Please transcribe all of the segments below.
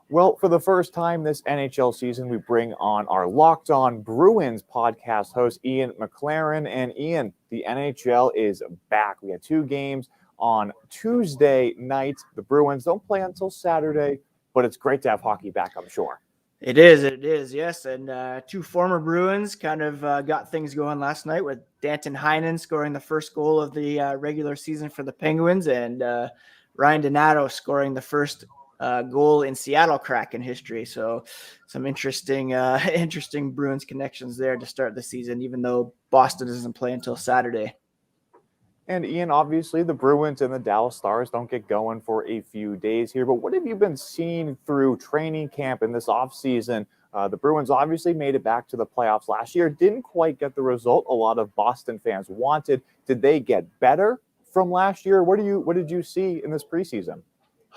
Well, for the first time this NHL season, we bring on our Locked On Bruins podcast host, Ian McLaren. And Ian, the NHL is back. We had two games on Tuesday night. The Bruins don't play until Saturday, but it's great to have hockey back, I'm sure. It is, yes. And two former Bruins kind of got things going last night with Danton Heinen scoring the first goal of the regular season for the Penguins and Ryan Donato scoring the first goal in Seattle Kraken history. So some interesting Bruins connections there to start the season, even though Boston doesn't play until Saturday. And Ian, obviously the Bruins and the Dallas Stars don't get going for a few days here, but what have you been seeing through training camp in this offseason? The Bruins obviously made it back to the playoffs last year, didn't quite get the result a lot of Boston fans wanted. Did they get better from last year? What did you see in this preseason?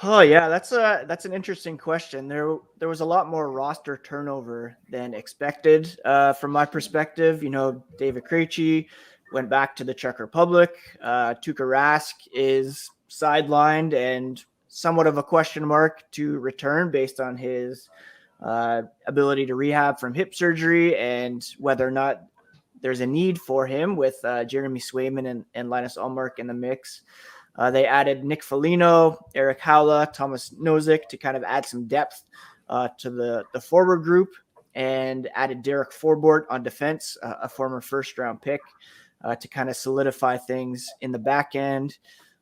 Oh yeah, that's an interesting question. There was a lot more roster turnover than expected from my perspective. You know, David Krejci went back to the Czech Republic. Tuukka Rask is sidelined and somewhat of a question mark to return based on his ability to rehab from hip surgery and whether or not there's a need for him with Jeremy Swayman and Linus Ullmark in the mix. They added Nick Foligno, Eric Haula, Thomas Nozick to kind of add some depth to the forward group, and added Derek Forbort on defense, a former first-round pick, to kind of solidify things in the back end.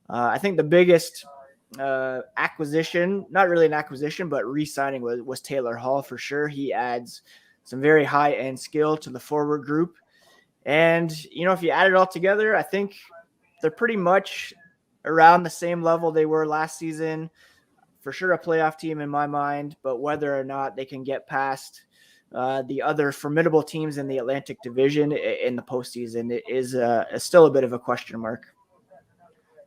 I think the biggest acquisition, not really an acquisition, but re-signing was Taylor Hall for sure. He adds some very high-end skill to the forward group. And, you know, if you add it all together, I think they're pretty much around the same level they were last season. For sure a playoff team in my mind, but whether or not they can get past the other formidable teams in the Atlantic Division in the postseason is still a bit of a question mark.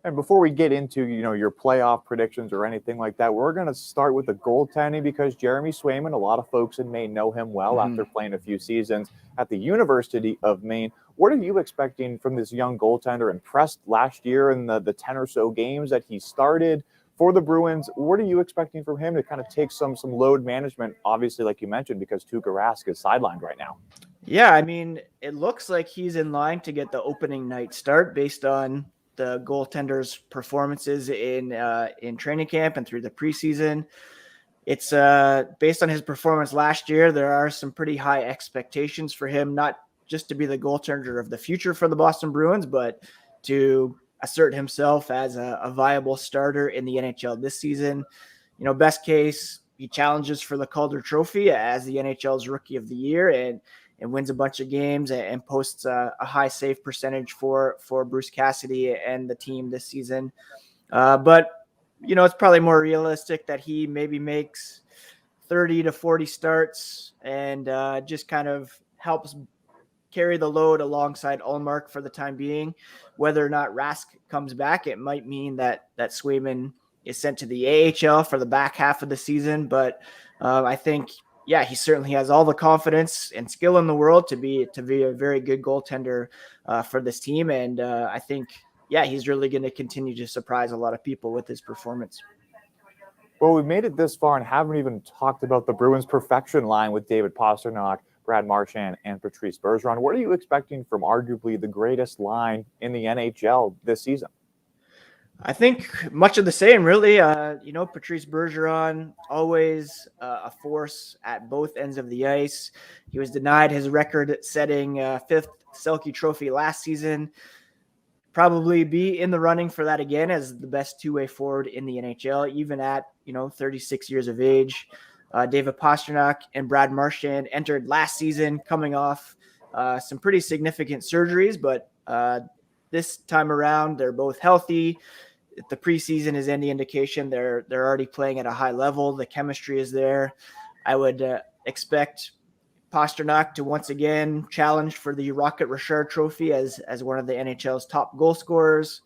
And before we get into, your playoff predictions or anything like that, we're going to start with the goaltending because Jeremy Swayman, a lot of folks in Maine know him well after playing a few seasons at the University of Maine. What are you expecting from this young goaltender? Impressed last year in the 10 or so games that he started for the Bruins. What are you expecting from him to kind of take some load management, obviously, like you mentioned, because Tuukka Rask is sidelined right now? Yeah, I mean, it looks like he's in line to get the opening night start based on the goaltender's performances in training camp and through the preseason. It's based on his performance last year. There are some pretty high expectations for him, not just to be the goaltender of the future for the Boston Bruins, but to assert himself as a viable starter in the NHL this season. You know, best case, he challenges for the Calder Trophy as the NHL's Rookie of the Year and wins a bunch of games and posts a high save percentage for Bruce Cassidy and the team this season. But, you know, it's probably more realistic that he maybe makes 30 to 40 starts and just kind of helps carry the load alongside Ullmark for the time being. Whether or not Rask comes back, it might mean that Swayman is sent to the AHL for the back half of the season. But I think, yeah, he certainly has all the confidence and skill in the world to be a very good goaltender for this team. And I think, yeah, he's really going to continue to surprise a lot of people with his performance. Well, we've made it this far and haven't even talked about the Bruins' perfection line with David Pastrnak, Brad Marchand, and Patrice Bergeron. What are you expecting from arguably the greatest line in the NHL this season? I think much of the same, really. Patrice Bergeron, always a force at both ends of the ice. He was denied his record-setting fifth Selke Trophy last season. Probably be in the running for that again as the best two-way forward in the NHL, even at 36 years of age. David Pastrnak and Brad Marchand entered last season coming off some pretty significant surgeries, but this time around they're both healthy. If the preseason is any indication, they're already playing at a high level. The chemistry is there. I would expect Pastrnak to once again challenge for the Rocket Richard Trophy as one of the NHL's top goal scorers.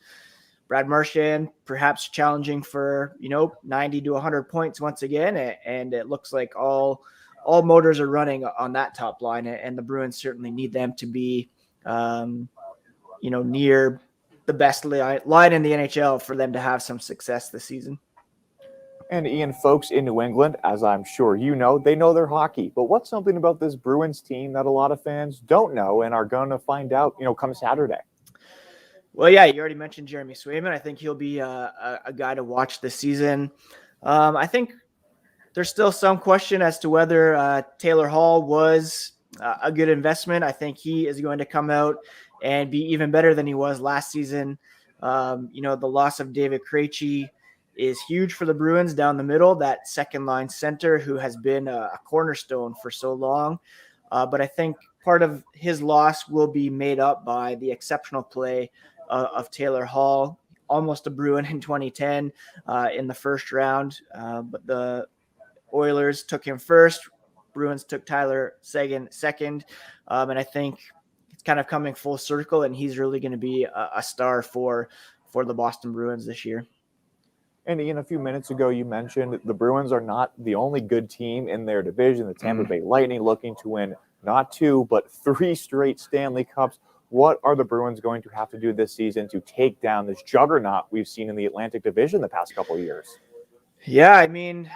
Brad Marchand perhaps challenging for 90 to 100 points once again, and it looks like all motors are running on that top line, and the Bruins certainly need them to be near the best line in the NHL for them to have some success this season. And Ian, folks in New England, as I'm sure you know, they know their hockey. But what's something about this Bruins team that a lot of fans don't know and are going to find out, come Saturday? Well, yeah, you already mentioned Jeremy Swayman. I think he'll be a guy to watch this season. I think there's still some question as to whether Taylor Hall was a good investment. I think he is going to come out and be even better than he was last season. The loss of David Krejci is huge for the Bruins down the middle, that second line center who has been a cornerstone for so long. But I think part of his loss will be made up by the exceptional play of Taylor Hall, almost a Bruin in 2010 in the first round. But the Oilers took him first. Bruins took Tyler Seguin second. And I think it's kind of coming full circle, and he's really going to be a star for the Boston Bruins this year. And Ian, a few minutes ago, you mentioned the Bruins are not the only good team in their division. The Tampa Bay Lightning looking to win not 2, but 3 straight Stanley Cups. What are the Bruins going to have to do this season to take down this juggernaut we've seen in the Atlantic Division the past couple of years? Yeah, I mean,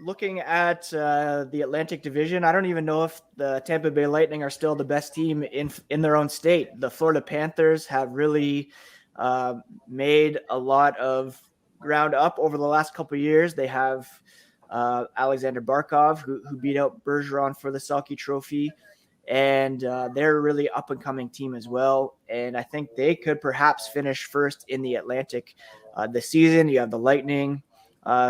looking at the Atlantic Division, I don't even know if the Tampa Bay Lightning are still the best team in their own state. The Florida Panthers have really made a lot of ground up over the last couple of years. They have Alexander Barkov, who beat out Bergeron for the Selke Trophy, and they're a really up-and-coming team as well. And I think they could perhaps finish first in the Atlantic this season. You have the Lightning,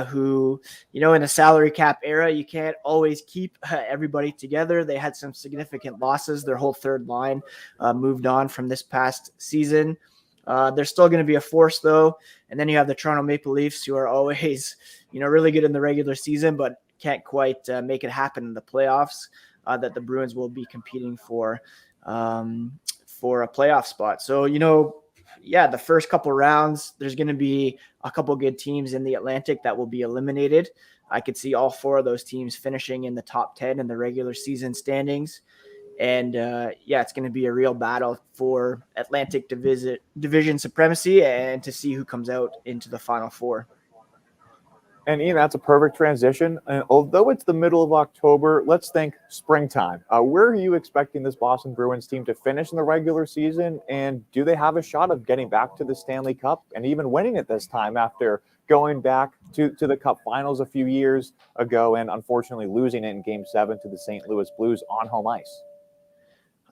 who, in a salary cap era, you can't always keep everybody together. They had some significant losses. Their whole third line moved on from this past season. They're still going to be a force, though. And then you have the Toronto Maple Leafs, who are always, really good in the regular season, but can't quite make it happen in the playoffs, that the Bruins will be competing for a playoff spot. So, the first couple rounds, there's going to be a couple good teams in the Atlantic that will be eliminated. I could see all 4 of those teams finishing in the top 10 in the regular season standings. And it's going to be a real battle for Atlantic division supremacy and to see who comes out into the Final 4. And Ian, that's a perfect transition. And although it's the middle of October, let's think springtime. Where are you expecting this Boston Bruins team to finish in the regular season? And do they have a shot of getting back to the Stanley Cup and even winning it this time after going back to the Cup Finals a few years ago and unfortunately losing it in Game 7 to the St. Louis Blues on home ice?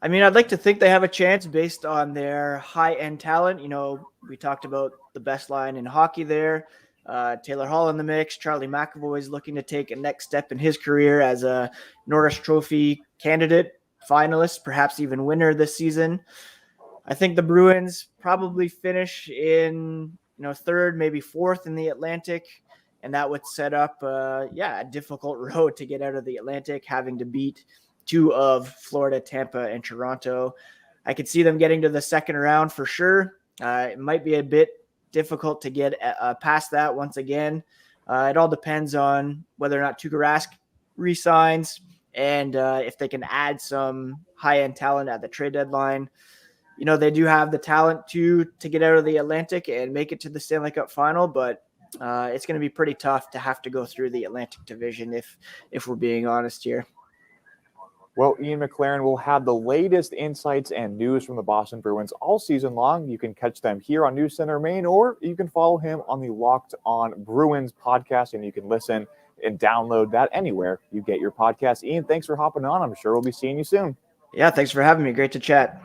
I mean, I'd like to think they have a chance based on their high-end talent. We talked about the best line in hockey there. Taylor Hall in the mix. Charlie McAvoy is looking to take a next step in his career as a Norris Trophy candidate, finalist, perhaps even winner this season. I think the Bruins probably finish in, third, maybe fourth in the Atlantic, and that would set up, a difficult road to get out of the Atlantic, having to beat 2 of Florida, Tampa, and Toronto. I could see them getting to the second round for sure. It might be a bit difficult to get past that once again. It all depends on whether or not Tuukka Rask resigns and if they can add some high-end talent at the trade deadline. They do have the talent to get out of the Atlantic and make it to the Stanley Cup final, but it's going to be pretty tough to have to go through the Atlantic Division if we're being honest here. Well, Ian McLaren will have the latest insights and news from the Boston Bruins all season long. You can catch them here on News Center Maine, or you can follow him on the Locked On Bruins podcast, and you can listen and download that anywhere you get your podcast. Ian, thanks for hopping on. I'm sure we'll be seeing you soon. Yeah, thanks for having me. Great to chat.